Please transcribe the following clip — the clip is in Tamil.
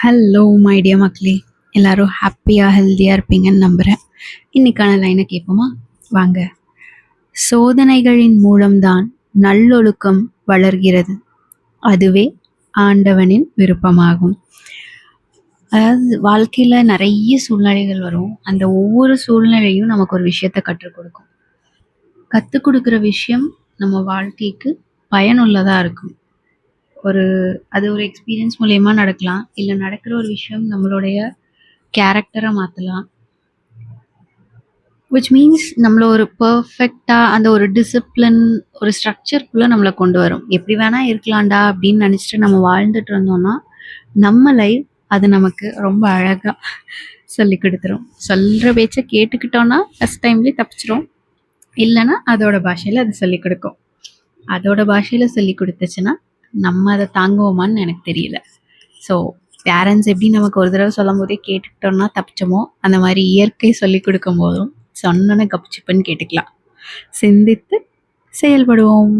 ஹலோ மை டியர் மக்களே, எல்லாரும் ஹாப்பியாக ஹெல்த்தியாக இருப்பீங்கன்னு நம்புகிறேன். இன்னைக்கான லைனை கேட்போமா? வாங்க. சோதனைகளின் மூலம்தான் நல்லொழுக்கம் வளர்கிறது, அதுவே ஆண்டவனின் விருப்பமாகும். அதாவது வாழ்க்கையில் நிறைய சூழ்நிலைகள் வரும். அந்த ஒவ்வொரு சூழ்நிலையும் நமக்கு ஒரு விஷயத்தை கற்றுக் கொடுக்கும். கற்றுக் கொடுக்குற விஷயம் நம்ம வாழ்க்கைக்கு பயனுள்ளதாக இருக்கும். அது ஒரு எக்ஸ்பீரியன்ஸ் மூலயமா நடக்கலாம், இல்லை நடக்கிற ஒரு விஷயம் நம்மளுடைய கேரக்டரை மாற்றலாம். விச் மீன்ஸ் நம்மளை ஒரு பர்ஃபெக்டாக அந்த ஒரு டிசிப்ளின், ஒரு ஸ்ட்ரக்சர்க்குள்ளே நம்மளை கொண்டு வரும். எப்படி வேணால் இருக்கலாம்டா அப்படின்னு நினச்சிட்டு நம்ம வாழ்ந்துட்டு இருந்தோம்னா நம்ம லைஃப் அது நமக்கு ரொம்ப அழகாக சொல்லி கொடுத்துரும். சொல்கிற பேச்சை கேட்டுக்கிட்டோன்னா ஃபஸ்ட் டைம்லேயே தப்பிச்சிரும், இல்லைன்னா அதோட பாஷையில் அது சொல்லிக் கொடுக்கும். அதோட பாஷையில் சொல்லி கொடுத்துச்சுன்னா நம்ம அதை தாங்குவோமான்னு எனக்கு தெரியல. ஸோ பேரண்ட்ஸ் எப்படி நமக்கு ஒரு தடவை சொல்லும் போதே கேட்டுக்கிட்டோம்னா தப்பிச்சோமோ, அந்த மாதிரி இயற்கை சொல்லி கொடுக்கும் போதும் சொன்னோன்னே கப்சிப்புன்னு கேட்டுக்கலாம். சிந்தித்து செயல்படுவோம்.